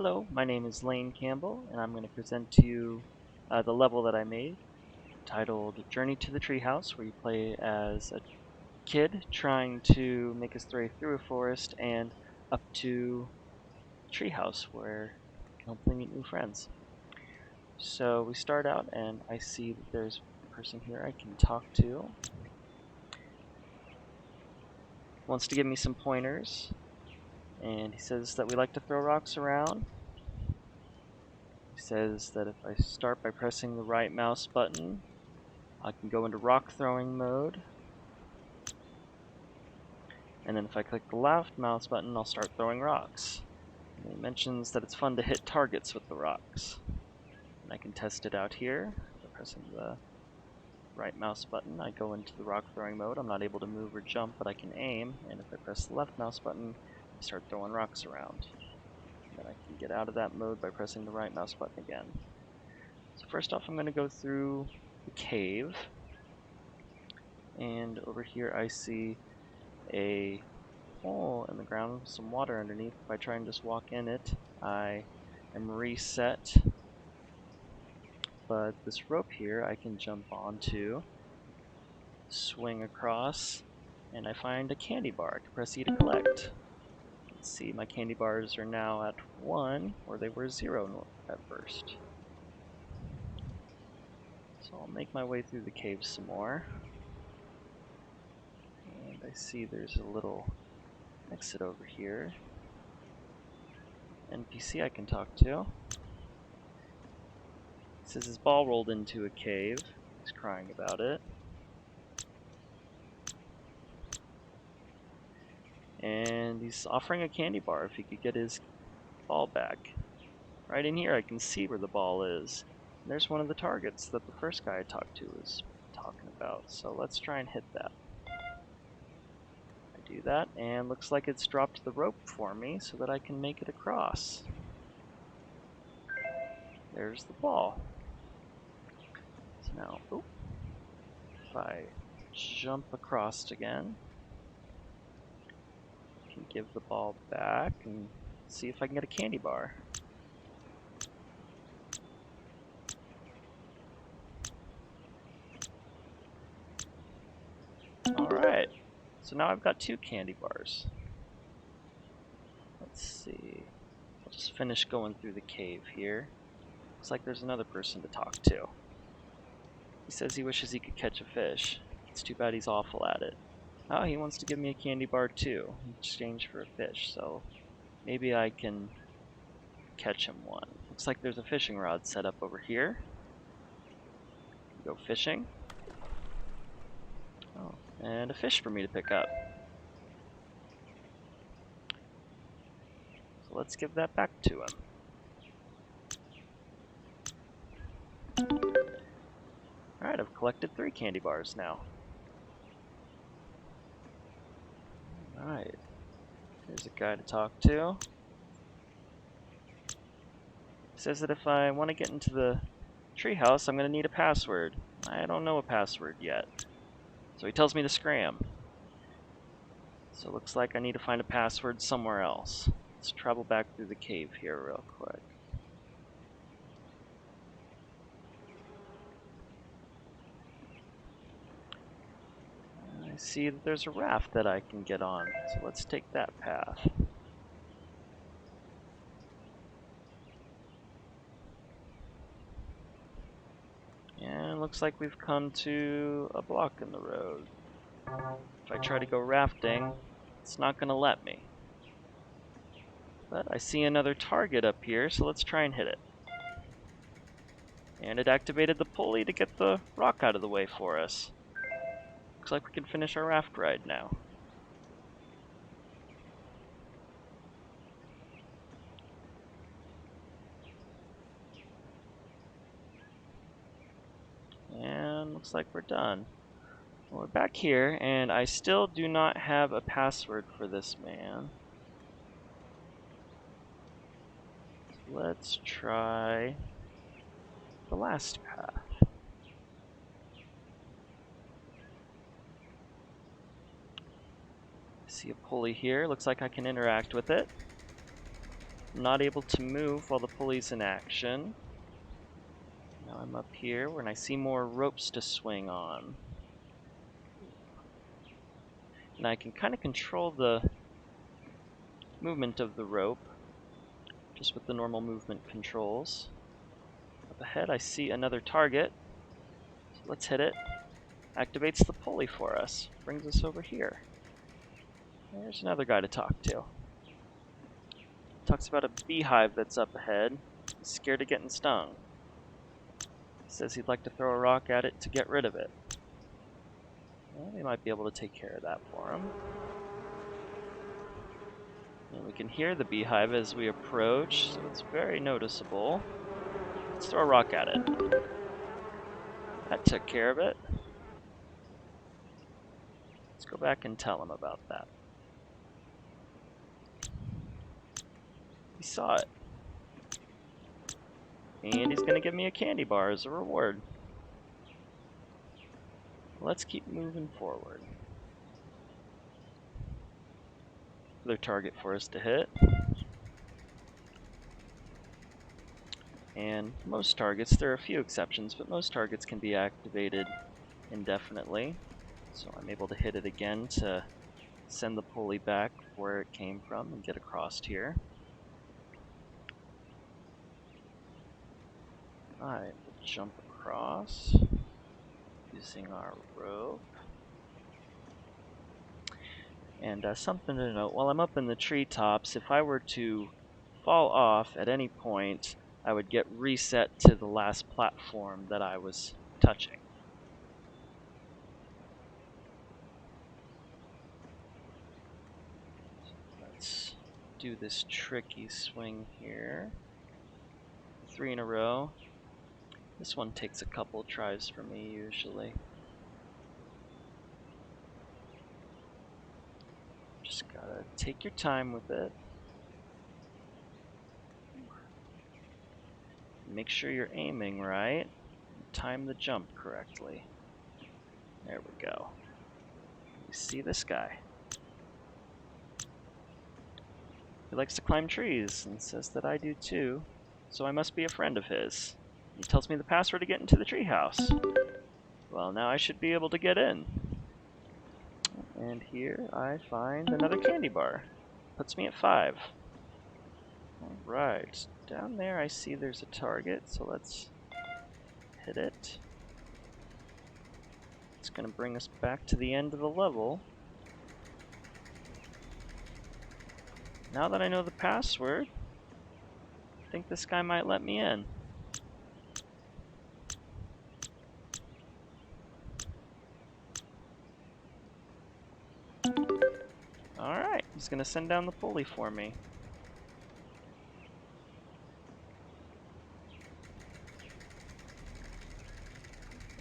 Hello, my name is Lane Campbell, and I'm going to present to you the level that I made, titled Journey to the Treehouse, where you play as a kid trying to make his way through a forest and up to a treehouse where you can hopefully meet new friends. So we start out, and I see that there's a person here I can talk to. Wants to give me some pointers, and he says that we like to throw rocks around. He says that if I start by pressing the right mouse button, I can go into rock throwing mode. And then if I click the left mouse button, I'll start throwing rocks. And it mentions that it's fun to hit targets with the rocks. And I can test it out here by pressing the right mouse button. I go into the rock throwing mode. I'm not able to move or jump, but I can aim. And if I press the left mouse button, I start throwing rocks around. And then I can get out of that mode by pressing the right mouse button again. So first off, I'm going to go through the cave. And over here I see a hole in the ground with some water underneath. If I try and just walk in it, I am reset. But this rope here I can jump onto, swing across, and I find a candy bar. I can press E to collect. You can see my candy bars are now at 1, where they were 0 at first. So I'll make my way through the cave some more. And I see there's a little exit over here. NPC I can talk to. He says his ball rolled into a cave. He's crying about it. And he's offering a candy bar if he could get his ball back. Right in here I can see where the ball is. And there's one of the targets that the first guy I talked to was talking about. So let's try and hit that. I do that, and looks like it's dropped the rope for me so that I can make it across. There's the ball. So now, if I jump across again, I can give the ball back and see if I can get a candy bar. Alright, so now I've got 2 candy bars. Let's see. I'll just finish going through the cave here. Looks like there's another person to talk to. He says he wishes he could catch a fish. It's too bad he's awful at it. Oh, he wants to give me a candy bar too, in exchange for a fish, so maybe I can catch him one. Looks like there's a fishing rod set up over here. Go fishing. Oh, and a fish for me to pick up. So let's give that back to him. Alright, I've collected 3 candy bars now. Alright, here's a guy to talk to. He says that if I want to get into the treehouse, I'm going to need a password. I don't know a password yet. So he tells me to scram. So it looks like I need to find a password somewhere else. Let's travel back through the cave here real quick. I see that there's a raft that I can get on, so let's take that path. And it looks like we've come to a block in the road. If I try to go rafting, it's not going to let me. But I see another target up here, so let's try and hit it. And it activated the pulley to get the rock out of the way for us. Looks like we can finish our raft ride now. And looks like we're done. Well, we're back here, and I still do not have a password for this man. So let's try the last path. I see a pulley here. Looks like I can interact with it. I'm not able to move while the pulley's in action. Now I'm up here when I see more ropes to swing on. And I can kind of control the movement of the rope just with the normal movement controls. Up ahead I see another target. So let's hit it. Activates the pulley for us. Brings us over here. There's another guy to talk to. Talks about a beehive that's up ahead. He's scared of getting stung. He says he'd like to throw a rock at it to get rid of it. Well, we might be able to take care of that for him. And we can hear the beehive as we approach, so it's very noticeable. Let's throw a rock at it. That took care of it. Let's go back and tell him about that. He saw it. And he's going to give me a candy bar as a reward. Let's keep moving forward. Another target for us to hit. And most targets, there are a few exceptions, but most targets can be activated indefinitely. So I'm able to hit it again to send the pulley back where it came from and get across here. Alright, we'll jump across using our rope. And something to note, while I'm up in the treetops, if I were to fall off at any point, I would get reset to the last platform that I was touching. Let's do this tricky swing here. 3 in a row. This one takes a couple tries for me usually. Just gotta take your time with it. Make sure you're aiming right. Time the jump correctly. There we go. You see this guy. He likes to climb trees and says that I do too, so I must be a friend of his. He tells me the password to get into the treehouse. Well, now I should be able to get in. And here I find another candy bar. Puts me at 5. Alright, down there I see there's a target, so let's hit it. It's going to bring us back to the end of the level. Now that I know the password, I think this guy might let me in. Alright, he's going to send down the pulley for me.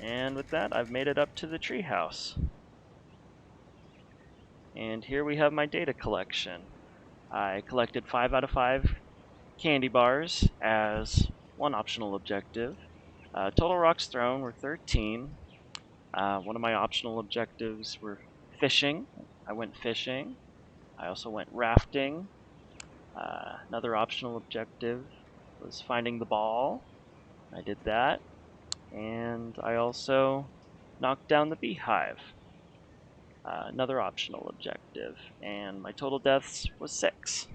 And with that, I've made it up to the treehouse. And here we have my data collection. I collected 5 out of 5 candy bars as one optional objective. Total rocks thrown were 13. One of my optional objectives were fishing. I went fishing. I also went rafting. Another optional objective was finding the ball. I did that. And I also knocked down the beehive. Another optional objective. And my total deaths was 6.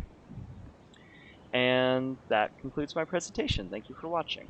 And that concludes my presentation. Thank you for watching.